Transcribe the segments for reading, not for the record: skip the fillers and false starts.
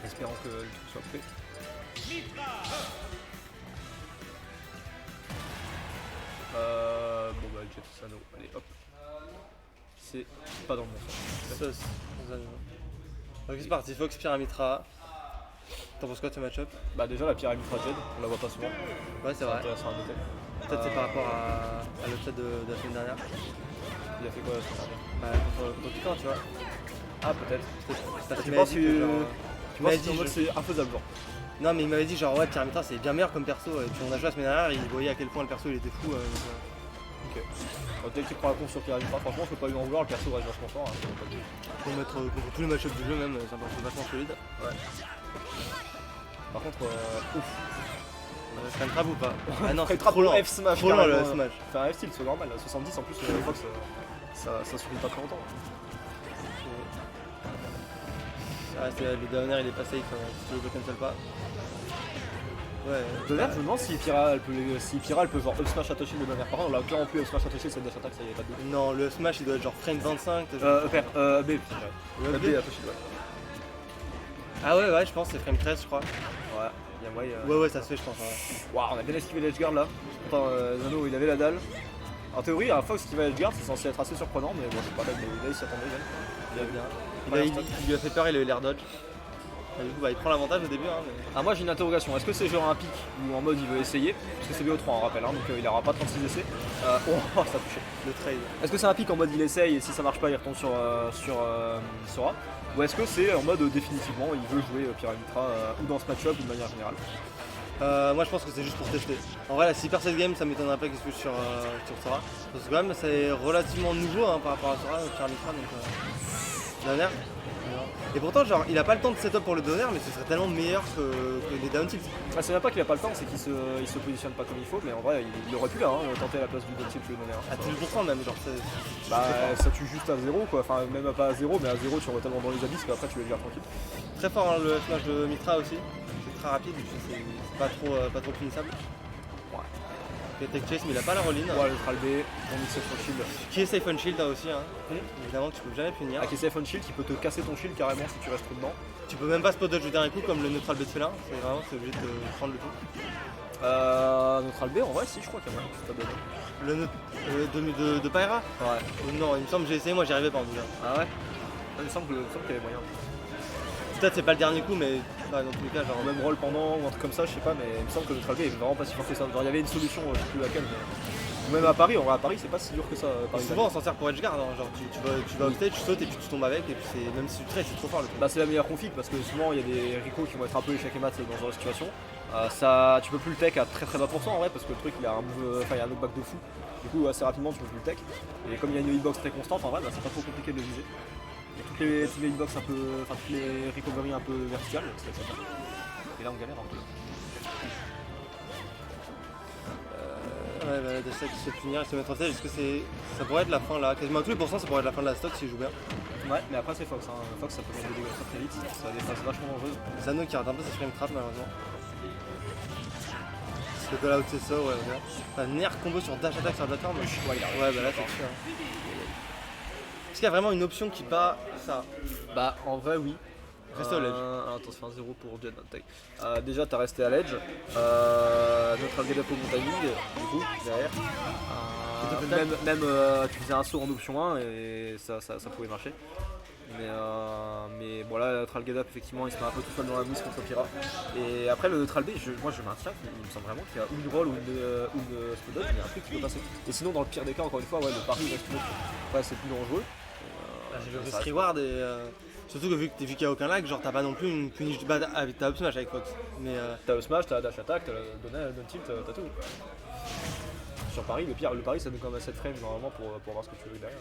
Espérant que le truc soit prêt. Bon bah Jet Sano, allez hop. C'est pas dans le bon sens. Sauce. Donc c'est parti, Fox, Pyramitra. T'en penses quoi de ce match-up? Bah déjà la pyramide Jet, on la voit pas souvent. Ouais, c'est vrai. Intéressant à noter. Peut-être c'est par rapport à l'upset de la semaine dernière. Il a fait quoi la semaine dernière? Bah, contre Piquant, tu vois. Ah peut-être. Parce Tu qu'il penses m'avait dit que, genre, tu il m'avait penses dit, qu'en mode c'est infaisable genre? Non, mais il m'avait dit genre ouais, Pyramitra c'est bien meilleur comme perso. Et puis on a joué la semaine dernière, il voyait à quel point le perso il était fou. Ok. Bon, dès qu'il prend la conf sur pyramide, franchement je peux pas lui en vouloir, le perso reste vachement fort. Hein, Pour mettre contre tous les match-ups du jeu même, c'est un perso vachement solide. ouais. Par contre, ouf. C'est un grave ou pas? Ah non, Très c'est trop lent. F smash. Trop lent le carrément. smash. Faire un F style, c'est normal. 70 en plus, Fox, ça suffit pas très longtemps. Ah, le dernier il est pas safe, si tu le cancel pas. Ouais. Donner, je me demande si Pyra elle peut genre up smash Atoshi de manière. Par contre, on l'a clairement plus up smash Atoshi, c'est dash attack, ça y est pas de doute. Non, le smash il doit être genre frame 25. B, Le B Atoshi, ouais. Ah ouais, je pense c'est frame 13 je crois. Ouais, il y a moyen. Ouais, ça se fait je pense. Ouais. Waouh, on a bien esquivé l'edgeguard là. Pourtant, Zano il avait la dalle. En théorie, un Fox qui va edgeguard, c'est censé être assez surprenant, mais bon, c'est pas là, mais il s'y attendait même. Il a bien. Il lui a fait peur, il a eu l'air dodge. Et du coup, bah, il prend l'avantage au début. Hein, mais... Ah, moi j'ai une interrogation, est-ce que c'est genre un pic ou en mode il veut essayer? Parce que c'est BO3 on rappelle, hein, donc il n'aura pas 36 essais. Oh, ça a touché. Le trade. Est-ce que c'est un pic en mode il essaye et si ça marche pas il retombe sur Sora? Ou est-ce que c'est en mode définitivement il veut jouer Pyramitra ou dans ce match-up ou de manière générale? Moi je pense que c'est juste pour tester. En vrai, la si perd cette game, ça m'étonnerait pas qu'il switch sur Sora. Parce que quand même, c'est relativement nouveau hein, par rapport à Sora, Pyramitra. Donc, Donner. Et pourtant, genre, il a pas le temps de setup pour le Donner, mais ce serait tellement meilleur que les down tilts. Ah, c'est même pas qu'il a pas le temps, c'est qu'il se positionne pas comme il faut, mais en vrai il aurait pu là tenter à la place du down tilt le Donner. À 10% même, genre, bah, ça tue juste à 0 quoi, enfin même pas à 0, mais à 0 tu rentres tellement dans les abysses qu'après tu les gères tranquille. Très fort hein, le smash de Mitra aussi. C'est très rapide, et puis c'est pas trop punissable. Il tech chase, mais il a pas la roll-in. Ouais, le Tral B, on mix sur shield. Qui est safe on shield là aussi, hein. Évidemment que tu peux jamais punir. Ah, qui est safe on shield qui peut te casser ton shield carrément si tu restes trop dedans. Tu peux même pas spot dodge du dernier coup comme le neutral B de félin, c'est obligé de prendre le tout. Neutral B en vrai si je crois qu'il y a moyen. Le de Pyra? Ouais. Non, il me semble que j'ai essayé, moi j'y arrivais pas en tout cas. Ah ouais. Il me semble qu'il y avait moyen. Peut-être c'est pas le dernier coup, mais dans tous les cas, genre. Même roll pendant ou un truc comme ça, je sais pas, mais il me semble que le Neutral B est vraiment pas si fort que ça. Genre il y avait une solution, je sais plus laquelle, mais. Même à Paris, en vrai à Paris c'est pas si dur que ça. Souvent on s'en sert pour edgeguard, hein. Genre tu vas au stage, tu sautes et puis tu tombes avec, et puis c'est même si tu trades, c'est trop fort le coup. Bah c'est la meilleure config parce que souvent il y a des Rico qui vont être un peu échec et mat dans ce genre de situation. Tu peux plus le tech à très bas pourcent en vrai parce que le truc il a un move, il y a un knockback de fou. Du coup assez rapidement tu peux plus le tech. Et comme il y a une hitbox très constante en vrai, bah, c'est pas trop compliqué de le viser. Et toutes les hitbox un peu. Enfin toutes les recovery un peu verticales, c'est ça. Et là on galère un peu. Ouais, bah, la stack se finir et se mettre en stage, est-ce que ça pourrait être la fin là? Quasiment à tous les pourcents, ça pourrait être la fin de la stock s'il joue bien. Ouais, mais après c'est Fox, hein. Fox ça peut mettre des dégâts très vite, ça a des phases vachement dangereuses. Zano qui rate un peu ses frame trap malheureusement. Le call out c'est ça, ouais, regarde. Enfin, nerf combo sur dash attack sur la plateforme. Ouais, bah là c'est sûr. Est-ce qu'il y a vraiment une option qui bat ça? Bah en vrai oui. Reste au ledge. Attends, c'est un 0 pour Jet Attack. Déjà t'as resté à l'edge. Notre upgrade au bon timing, du coup, derrière. Même tu faisais un saut en option 1 et ça pouvait marcher. Mais bon là, Neutral Get Up effectivement il se met un peu tout seul dans la mise contre Pyra. Et après le Neutral B, moi je maintiens qu'il me semble vraiment qu'il y a ou une roll ou une spot dodge, il y a un truc qui peut passer. Et sinon dans le pire des cas, encore une fois, ouais, le pari reste plus. Ouais, c'est plus dangereux. J'ai le risk reward et surtout que vu qu'il n'y a aucun lag, genre t'as pas non plus une punish de bad avec ta up smash avec Fox. Mais t'as le smash, t'as la dash attack, t'as le down tilt, t'as tout. Sur Paris, le pari ça donne quand même 7 frames normalement pour voir ce que tu veux derrière.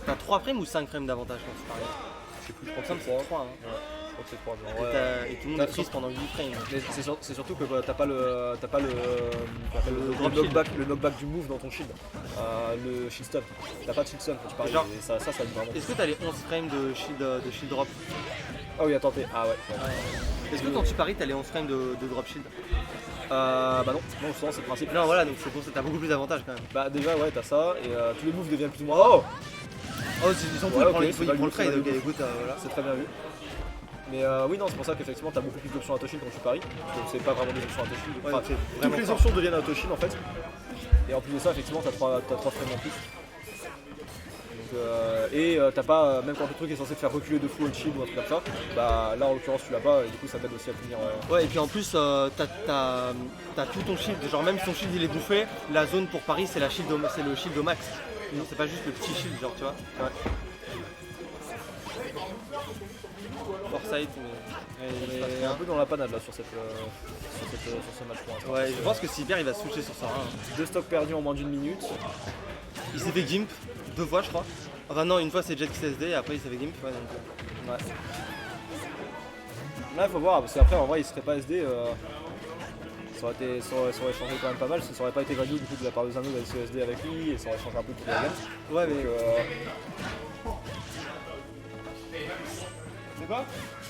T'as 3 frames ou 5 frames d'avantage quand tu paries? Je sais plus, je crois que c'est 3. Hein. Ouais, je crois que c'est 3. Et tout le monde est prise pendant 8 frames. Mais c'est surtout que t'as pas le knockback du move dans ton shield. Le shield stun. T'as pas de shield stun quand tu paries. Genre, et ça dit vraiment. Est-ce que t'as les 11 frames de shield drop? Ah oui, attends, ah ouais. Est-ce que quand tu paries t'as les 11 frames de drop shield? Bah non, souvent c'est le principe. Non voilà, donc c'est pour ça que t'as beaucoup plus d'avantages quand même. Bah déjà ouais, t'as ça, et tous les moves deviennent plus ou moins. Oh, ils sont cool, il prend le trade, ok, écoute, voilà. C'est très bien vu. Mais oui, non, c'est pour ça qu'effectivement t'as beaucoup plus d'options à Toshin quand tu paries. Donc c'est pas vraiment des options à Toshin. Ouais, Enfin, c'est toutes vraiment les fort. options deviennent à Toshin en fait. Et en plus de ça, effectivement, t'as 3 frames en plus. Donc, t'as pas, même quand le truc est censé te faire reculer de fou au shield ou un truc comme ça, bah là en l'occurrence tu l'as pas et du coup ça t'aide aussi à punir. Ouais, et puis en plus, t'as tout ton shield. Genre, même si ton shield il est bouffé, la zone pour Paris c'est le shield au max. C'est pas juste le petit shield, genre, tu vois. Ouais. Foresight, On est un peu dans la panade là sur ce match pour l'instant. Ouais, je pense que s'il perd, il va se switcher sur ça. 2 stocks perdus en moins d'1 minute. Il s'est fait gimp 2 fois, je crois. Enfin, non, une fois c'est Jet qui s'est SD et après il s'est fait gimp. Ouais, donc, Ouais. Là, il faut voir, parce qu'après, en vrai, il serait pas SD. Ça aurait changé quand même pas mal. Ça aurait pas été value du coup de la part de Zano d'aller se SD avec lui et ça aurait changé un peu toute la game. ouais, mais. C'est quoi?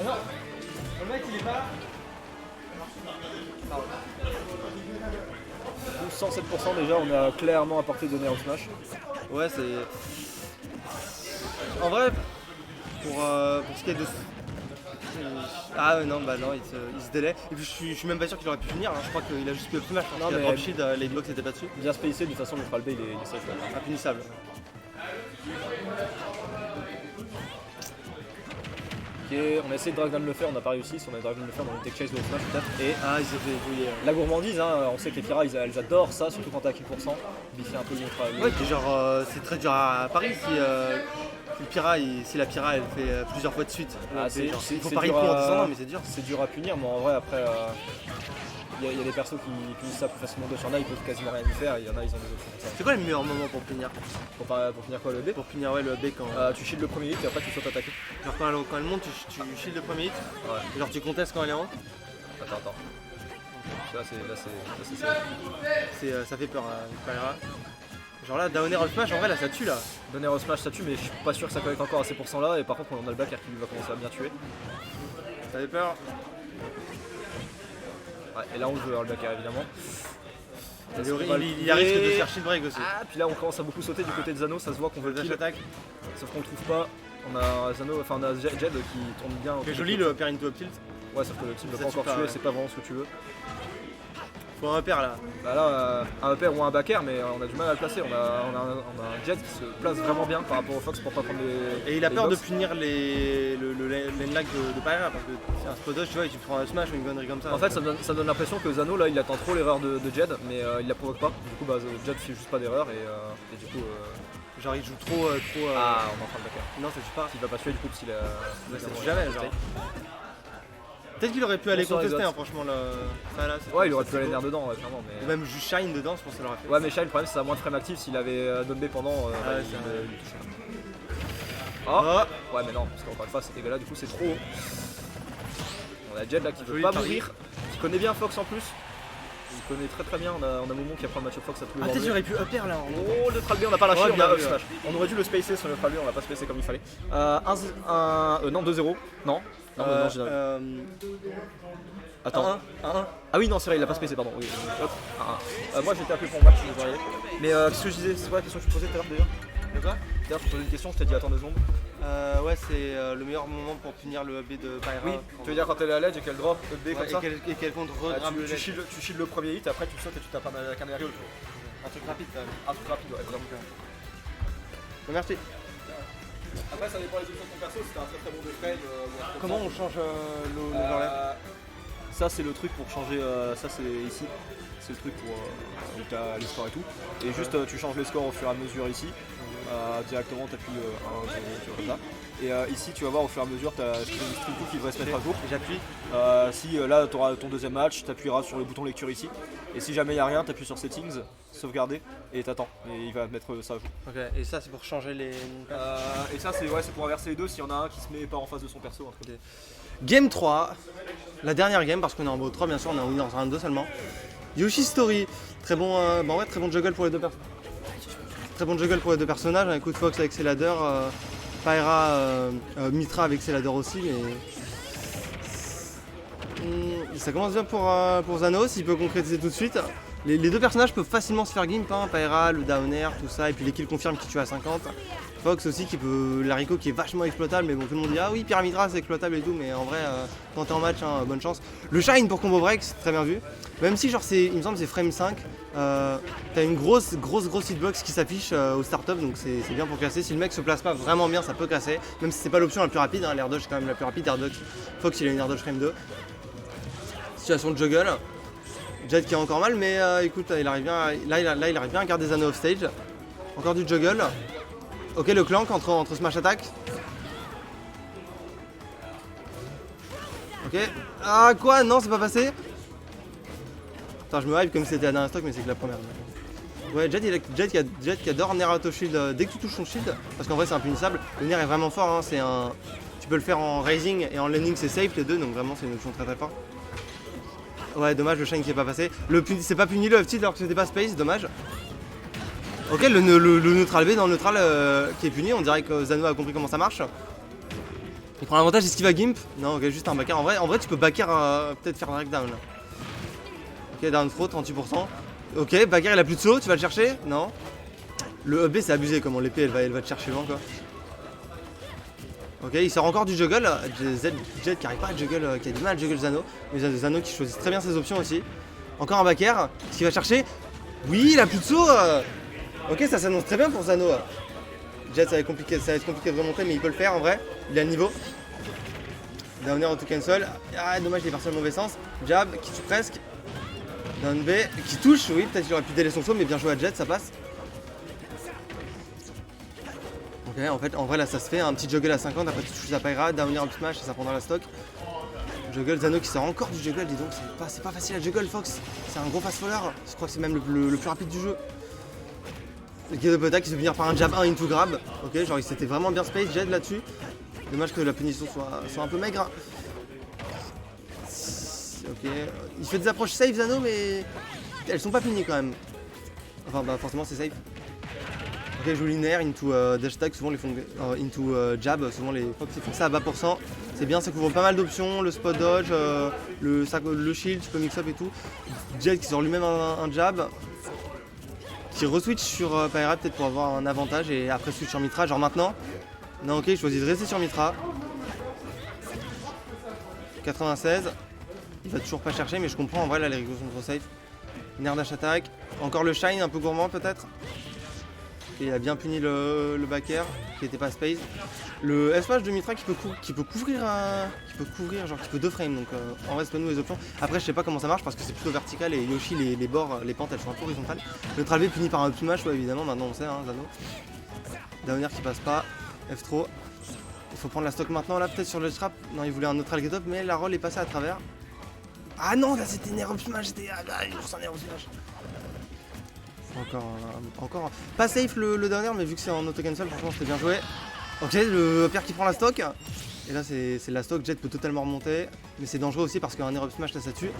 Ah non! Le mec il est pas là. Donc 107% déjà, on a clairement apporté de Neo Smash. Ouais, c'est. En vrai, pour ce qui est de. Ah non, bah non, il se délai. Et puis je suis même pas sûr qu'il aurait pu finir, hein. Je crois qu'il a juste pu le match. Non, Il a mais- drop shield, les blocks étaient pas dessus. Bien spacé, de toute façon, le Ultra B il est safe. Là. Impunissable. Ok, on a essayé de drag down le faire, on n'a pas réussi. Si on a drag down le faire dans le tech chase de Smash peut-être. Et Ah, il s'est fait bouiller. la gourmandise, hein, on sait que les Pira elles adorent ça, surtout quand t'as 1%. Biffer un peu l'ultra. Ouais, puis genre, c'est très dur à Paris si la Pira elle fait plusieurs fois de suite. Ah, C'est genre, il faut c'est parier dur pour en à- descendant, mais c'est dur. C'est dur à punir, mais en vrai, après, il y a des persos qui punissent ça plus facilement. D'autres, il y en a, ils peuvent quasiment rien y faire, il y en a, ils ont des options comme ça. C'est quoi le meilleur moment pour punir? Pour finir quoi, le B Pour punir, ouais, le B quand. Tu shield le premier hit et après tu sautes attaquer. Genre quand elle monte, tu shield le premier hit. Ouais. Et genre tu contestes quand elle est en haut. Attends. Là, c'est ça. Ça fait peur, Pyra. Genre là, Downer of Smash, en vrai là ça tue là. Donner au smash ça tue, mais je suis pas sûr que ça collecte encore à ces pourcents là. Et par contre, on a le backer qui va commencer à bien tuer. Ça fait peur. Ouais, et là, on joue le backer évidemment. Il y a risque de faire shield break aussi. Ah, puis là, on commence à beaucoup sauter du côté de Zano. Ça se voit qu'on veut le Dash kill. attack. Sauf qu'on le trouve pas. On a Zano, enfin, on a Jed qui tourne bien. C'est joli le pair into up tilt. Ouais, sauf que le team ne Ça pas tue encore pas, tuer, ouais. c'est pas vraiment ce que tu veux. Faut un pair là. Bah là, un upper ou un backer, mais on a du mal à le placer. On a un Jet qui se place vraiment bien par rapport au Fox pour pas prendre les. Et il a les peur de box. punir le lane lag de Pyra parce que c'est un spot dodge, tu vois, et tu prends un smash ou une connerie comme ça. En fait, ça me donne l'impression que Zano là il attend trop l'erreur de Jed, mais il la provoque pas. Du coup, bah, Jed fait juste pas d'erreur et du coup. Genre il joue trop. Ah, on est en train de backer. Non, ça tue pas. Il va pas tuer du coup parce qu'il a. Ça tue jamais, genre. Peut-être qu'il aurait pu aller Bonsoir, contester, Exot. hein, franchement. Ça, là, Ouais, il aurait pu c'est aller beau. nerf dedans, ouais, clairement. Ou Mais... même juste Shine dedans, je pense que ça l'aurait fait. Ouais, mais Shine, le problème c'est que ça a moins de frame active. S'il avait Don B pendant, bah, Ouais, il c'est vrai. il touchait. Oh. Ouais, mais non, parce qu'encore une fois, c'était là, du coup, c'est trop haut. On a Jed là qui veut Joli pas pari. mourir, qui connaît bien Fox en plus. Il connaît très bien. On a Momo qui apprend le match Fox à tous les Ah, peut-être endroits. j'aurais pu upper là. Oh, le Tralb, on n'a pas lâché, Ouais, on bien a vu, up smash. On aurait dû le spacer sur le Tralb, on l'a pas spacé comme il fallait. Non, 2-0. Non, non, j'ai Attends. 1-1. Ah oui, non, c'est vrai, il a pas spacé, pardon. Oui, hop, 1-1. Moi j'étais appelé pour le match, je vais y aller. Mais qu'est-ce que je disais? C'est quoi la question que tu posais tout à l'heure déjà? De quoi? D'ailleurs, je te posais une question, je t'ai dit attends 2 secondes. Ouais, c'est le meilleur moment pour punir le B de Pyra. Oui, tu veux dire quand elle est à l'edge et qu'elle drop le B comme ça? Et qu'elle compte Ah, regrave le tu shield le premier hit, après tu sautes et tu tapes un canary autour. Un truc rapide quand même. Un truc rapide, ouais, vraiment. Merci. Après, ça dépend des options de ton perso, si t'as un très bon frame. Comment on change l'overlap? Ça, c'est le truc pour changer. Ça, c'est ici. C'est le truc pour où t'as les scores et tout. Et juste, tu changes les scores au fur et à mesure ici. Directement, t'appuies 1, 0, tu vois comme ça. Et ici, tu vas voir au fur et à mesure, t'as une stream qui devrait se mettre à jour. J'appuie. Si là, tu auras ton deuxième match, tu appuieras sur le bouton lecture ici. Et si jamais il n'y a rien, tu appuies sur settings, sauvegarder et t'attends. Et il va mettre ça à jour. Ok, et ça c'est pour changer les. Et ça, c'est pour inverser les deux s'il y en a un qui se met pas en face de son perso. Un truc. Game 3, la dernière game parce qu'on est en mode 3 bien sûr, on est en winners round 2 seulement. Yoshi Story, très bon, très bon juggle pour les deux personnes. Très bon juggle pour les deux personnages, un coup de Fox avec ses ladders, Pyra, Mitra avec ses ladders aussi, mais ça commence bien pour Zanos, il peut concrétiser tout de suite. Les deux personnages peuvent facilement se faire gimp, hein, Pyra, le downer, tout ça, et puis les kills confirment qui tue à 50. Fox aussi qui peut. L'haricot qui est vachement exploitable, mais bon, tout le monde dit ah oui, Pyramidra c'est exploitable et tout, mais en vrai, quand t'es en match, hein, bonne chance. Le Shine pour combo break, c'est très bien vu. Même si, genre, il me semble c'est frame 5, t'as une grosse hitbox qui s'affiche au startup, donc c'est bien pour casser. Si le mec se place pas vraiment bien, ça peut casser, même si c'est pas l'option la plus rapide, hein, l'air dodge c'est quand même la plus rapide. Air dodge. Fox il a une air dodge frame 2. Situation de juggle. Jet qui est encore mal, mais écoute, il arrive bien, là il arrive bien à garder Zano off stage. Encore du juggle. Ok, le clank entre smash attack. Ok. Ah quoi? Non, c'est pas passé. Attends, je me hype comme si c'était la dernière stock, mais c'est que la première. Ouais, Jet qui adore Nair auto shield dès que tu touches son shield, parce qu'en vrai c'est impunissable. Le Nair est vraiment fort, hein, tu peux le faire en raising et en landing, c'est safe les deux, donc vraiment c'est une option très forte. Ouais, dommage le shine qui est pas passé. C'est pas puni le F-tilt alors que c'était pas space, dommage. Ok, le neutral B dans le neutral qui est puni, on dirait que Zano a compris comment ça marche. Il prend l'avantage, est-ce qu'il va gimp? Non, ok, juste un backer. En vrai tu peux backer, peut-être faire direct down. Ok, down throw, 38%. Ok, backer il a plus de saut, tu vas le chercher? Non. Le B c'est abusé, comment l'épée elle va te chercher loin quoi. Ok, il sort encore du juggle, Jet qui arrive pas à juggle, qui a du mal à juggle Zano. Mais Zano qui choisit très bien ses options aussi. Encore un backer, ce qu'il va chercher? Oui, il a plus de saut. Ok, ça s'annonce très bien pour Zano. Jet ça va être compliqué de remonter, mais il peut le faire en vrai, il a le niveau. Downer auto cancel, ah dommage il est parti dans le mauvais sens. Jab, qui tue presque. Down B, qui touche, oui, peut-être qu'il aurait pu délayer son saut, mais bien joué à Jet, ça passe. Ok, en vrai là ça se fait, un petit juggle à 50, après tu touches la Pyra, downer un smash et ça prendra la stock. Juggle, Zano qui sort encore du juggle, dis donc, c'est pas facile à juggle Fox, c'est un gros fast faller, je crois que c'est même le plus rapide du jeu. Le Gedo Pota qui se fait finir par un jab 1 into grab, ok, genre il s'était vraiment bien space, Jet là-dessus. Dommage que la punition soit un peu maigre. Ok, il fait des approches safe Zano, mais elles sont pas punies quand même. Enfin bah forcément c'est safe. Ok, il joue linéaire into dash attack, souvent les font into jab, souvent les Fox ils font ça à bas pourcent. C'est bien, ça couvre pas mal d'options, le spot dodge, le shield, tu peux mix up et tout. Jet qui sort lui-même un jab, qui re-switch sur Pyra peut-être pour avoir un avantage et après switch sur Mitra, genre maintenant. Non ok, il choisit de rester sur Mitra. 96. Il va toujours pas chercher, mais je comprends en vrai là les régos sont trop safe. Nair dash attack, encore le shine un peu gourmand peut-être. Il a bien puni le backer qui était pas space. Le S-Smash de Mitra qui peut couvrir genre qui peut 2 frames, donc en vrai c'est pas nous les options. Après je sais pas comment ça marche parce que c'est plutôt vertical et Yoshi les bords, les pentes elles sont un peu horizontales. Le Neutral B puni par un up smash, ouais évidemment maintenant on sait hein, Zano. Downer qui passe pas, F-throw. Il faut prendre la stock maintenant là peut-être sur le trap. Non il voulait un neutral get up mais la roll est passée à travers. Ah non là c'était Nair up smash, c'était un Nair up smash. Encore pas safe le downer, mais vu que c'est en auto cancel franchement c'était bien joué. Ok, le père qui prend la stock. Et là c'est la stock, Jet peut totalement remonter. Mais c'est dangereux aussi parce qu'un air up smash là ça tue.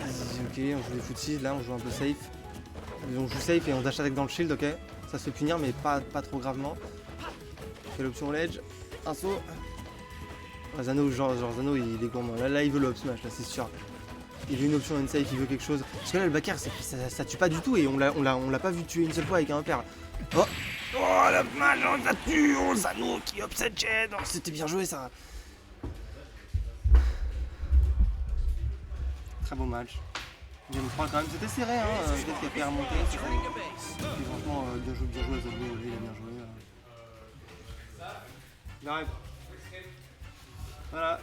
Ok, on joue des footsies, là on joue un peu safe. On joue safe et on dash attack dans le shield, ok. Ça se fait punir mais pas trop gravement. Quelle option ledge? Un saut. Zano, genre Zano il est gourmand. Là il veut le up smash, là c'est sûr. Il veut une option unsafe, il veut quelque chose. Parce que là le backer ça tue pas du tout et on l'a pas vu tuer une seule fois avec un pair. Oh la match, ça tue, Zano qui upset Jet. Oh, c'était bien joué ça. Très beau match. Game 3 quand même, c'était serré hein. Peut-être qu'il a pu remonter. Et franchement bien joué Zano, il a bien joué. J'arrive. Voilà.